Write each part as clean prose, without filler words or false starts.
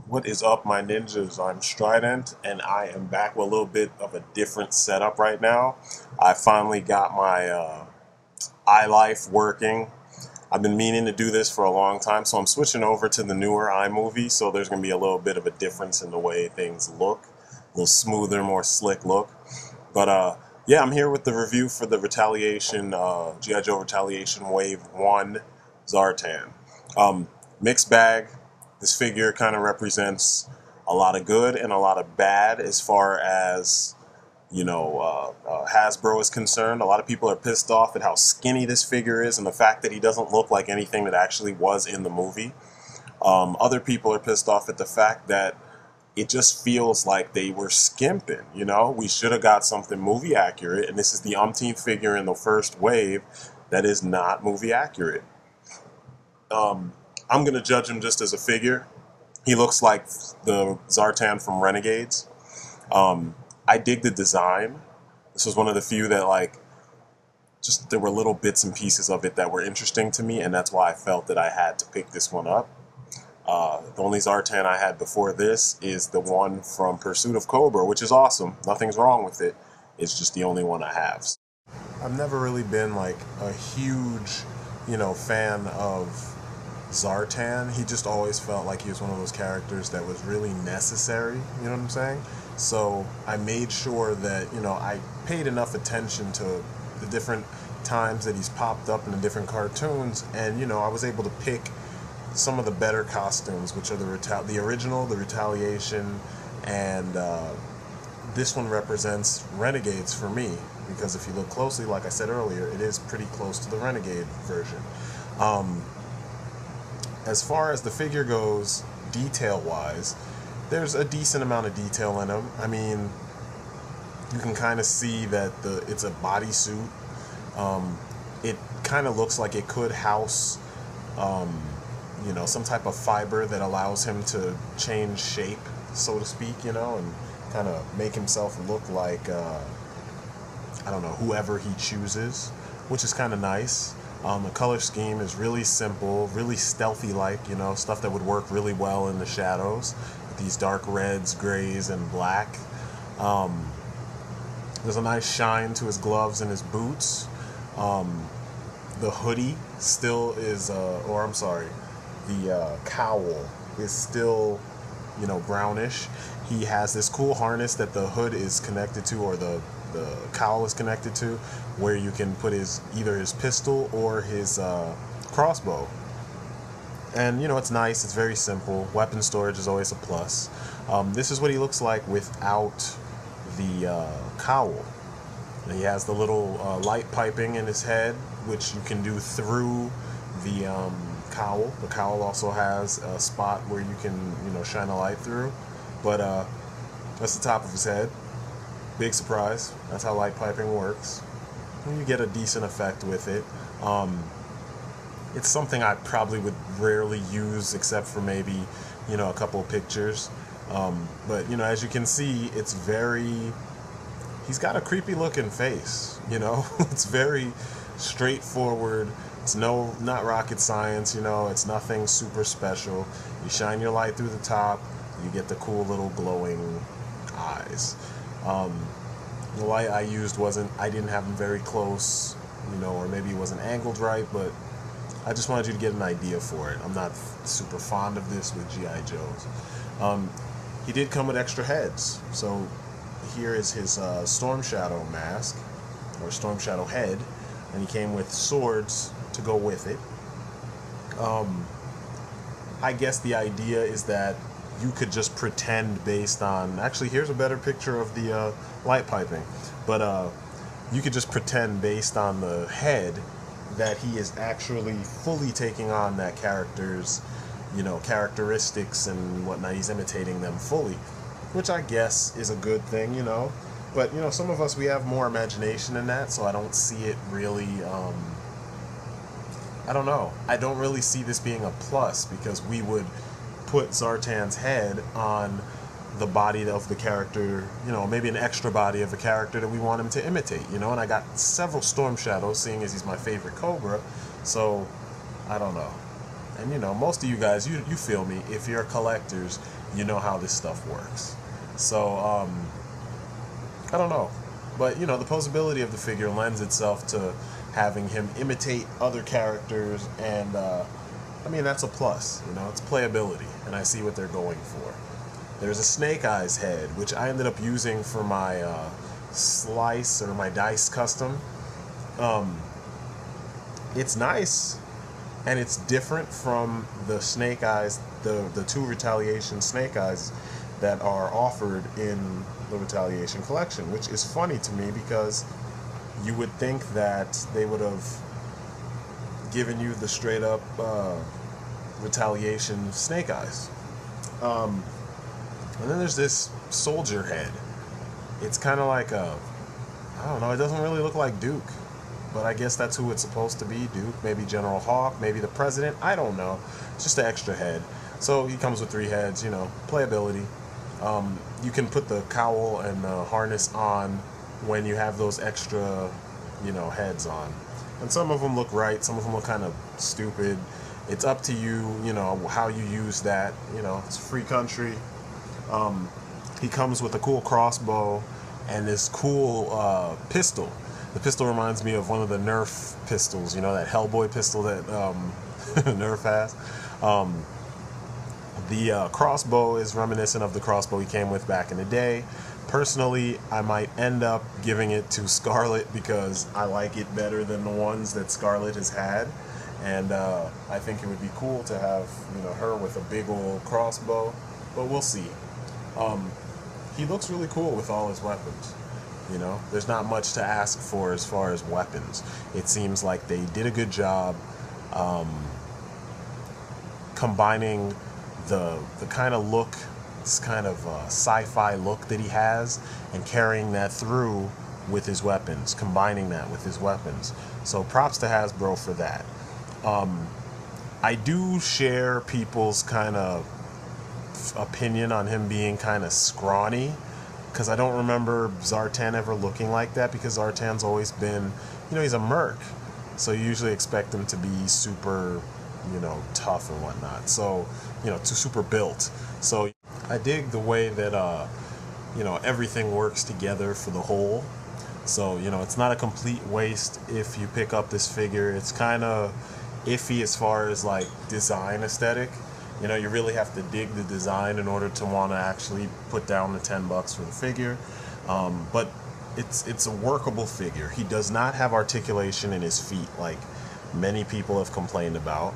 What is up, my ninjas? I'm Strident, and I am back with a little bit of a different setup right now. I finally got my iLife working. I've been meaning to do this for a long time, so I'm switching over to the newer iMovie, so there's going to be a little bit of a difference in the way things look. A little smoother, more slick look. But yeah, I'm here with the review for the GI Joe Retaliation Wave 1 ZARTAN. Mixed bag. This figure kind of represents a lot of good and a lot of bad as far as, Hasbro is concerned. A lot of people are pissed off at how skinny this figure is and the fact that he doesn't look like anything that actually was in the movie. Other people are pissed off at the fact that it just feels like they were skimping, We should have got something movie accurate, and this is the umpteenth figure in the first wave that is not movie accurate. I'm going to judge him just as a figure. He looks like the ZARTAN from Renegades. I dig the design. This was one of the few that, just there were little bits and pieces of it that were interesting to me, and that's why I felt that I had to pick this one up. The only ZARTAN I had before this is the one from Pursuit of Cobra, which is awesome. Nothing's wrong with it. It's just the only one I have. I've never really been a huge, fan of ZARTAN. He just always felt like he was one of those characters that was really necessary, you know what I'm saying? So I made sure that, I paid enough attention to the different times that he's popped up in the different cartoons, and, I was able to pick some of the better costumes, which are the original, the Retaliation, and this one represents Renegades for me, because if you look closely, like I said earlier, it is pretty close to the Renegade version. As far as the figure goes, detail-wise, there's a decent amount of detail in him. I mean, you can kind of see that it's a bodysuit. It kind of looks like it could house, some type of fiber that allows him to change shape, so to speak, and kind of make himself look like, I don't know, whoever he chooses, which is kind of nice. The color scheme is really simple, really stealthy-like, stuff that would work really well in the shadows. With these dark reds, grays, and black. There's a nice shine to his gloves and his boots. The hoodie still is, the cowl is still, brownish. He has this cool harness that the hood is connected to, or the cowl is connected to, where you can put either his pistol or his crossbow. And it's nice, it's very simple. Weapon storage is always a plus. This is what he looks like without the cowl. And he has the little light piping in his head, which you can do through the cowl. The cowl also has a spot where you can shine a light through, but that's the top of his head. Big surprise. That's how light piping works. And you get a decent effect with it. It's something I probably would rarely use except for maybe, a couple of pictures. But, as you can see, he's got a creepy looking face, It's very straightforward. It's not rocket science, It's nothing super special. You shine your light through the top, you get the cool little glowing eyes. The light I used I didn't have them very close, or maybe it wasn't angled right, but I just wanted you to get an idea for it. I'm not super fond of this with GI Joes. He did come with extra heads, so here is his Storm Shadow mask, or Storm Shadow head, and he came with swords to go with it. I guess the idea is that you could just pretend based on... Actually, here's a better picture of the light piping. But you could just pretend based on the head that he is actually fully taking on that character's, characteristics and whatnot. He's imitating them fully, which I guess is a good thing, But, some of us, we have more imagination than that, so I don't see it really... I don't know. I don't really see this being a plus, because we would put ZARTAN's head on the body of the character, maybe an extra body of a character that we want him to imitate, and I got several Storm Shadows, seeing as he's my favorite Cobra, so I don't know. And you know, most of you guys, you feel me. If you're collectors, you know how this stuff works. So I don't know, but you know, the posability of the figure lends itself to having him imitate other characters, and I mean, that's a plus. You know, it's playability, and I see what they're going for. There's a Snake Eyes head, which I ended up using for my slice or my dice custom. It's nice, and it's different from the Snake Eyes, the two Retaliation Snake Eyes that are offered in the Retaliation collection, which is funny to me because you would think that they would have given you the straight up Retaliation Snake Eyes. And then there's this soldier head. It's kind of like I don't know, it doesn't really look like Duke, but I guess that's who it's supposed to be, Duke, maybe General Hawk, maybe the President, I don't know. It's just an extra head. So he comes with 3 heads, you know, playability. You can put the cowl and the harness on when you have those extra, you know, heads on. And some of them look right, some of them look kind of stupid. It's up to you, you know, how you use that. You know, it's a free country. He comes with a cool crossbow and this cool pistol. The pistol reminds me of one of the Nerf pistols, you know, that Hellboy pistol that Nerf has. The crossbow is reminiscent of the crossbow he came with back in the day. Personally, I might end up giving it to Scarlet because I like it better than the ones that Scarlet has had. And I think it would be cool to have, you know, her with a big old crossbow, but we'll see. He looks really cool with all his weapons. You know, there's not much to ask for as far as weapons. It seems like they did a good job combining the kind of look, this kind of sci-fi look that he has, and carrying that through with his weapons, combining that with his weapons. So props to Hasbro for that. I do share people's kind of opinion on him being kind of scrawny, because I don't remember ZARTAN ever looking like that, because ZARTAN's always been, you know, he's a merc, so you usually expect him to be super, you know, tough and whatnot, so, you know, super built. So I dig the way that you know, everything works together for the whole. So, you know, it's not a complete waste if you pick up this figure. It's kind of iffy as far as like design aesthetic. You know, you really have to dig the design in order to want to actually put down the $10 for the figure. But it's a workable figure. He does not have articulation in his feet like many people have complained about.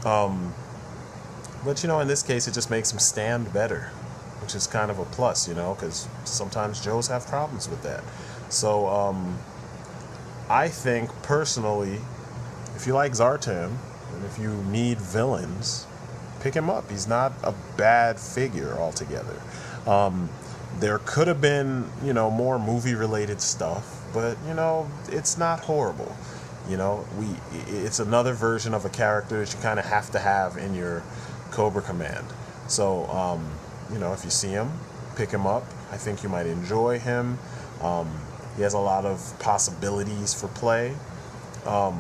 But, you know, in this case, it just makes him stand better, which is kind of a plus, you know, because sometimes Joes have problems with that. So I think, personally, if you like ZARTAN, and if you need villains, pick him up. He's not a bad figure altogether. There could have been, you know, more movie-related stuff, but, you know, it's not horrible. You know, it's another version of a character that you kind of have to have in your Cobra Command. So, you know, if you see him, pick him up. I think you might enjoy him. He has a lot of possibilities for play. I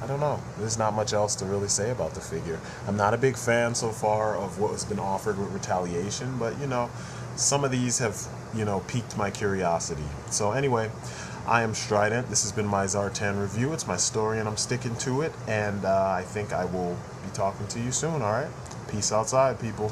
don't know. There's not much else to really say about the figure. I'm not a big fan so far of what has been offered with Retaliation, but, you know, some of these have, you know, piqued my curiosity. So anyway, I am Strident. This has been my ZARTAN review. It's my story, and I'm sticking to it, and I think I will be talking to you soon, all right? Peace outside, people.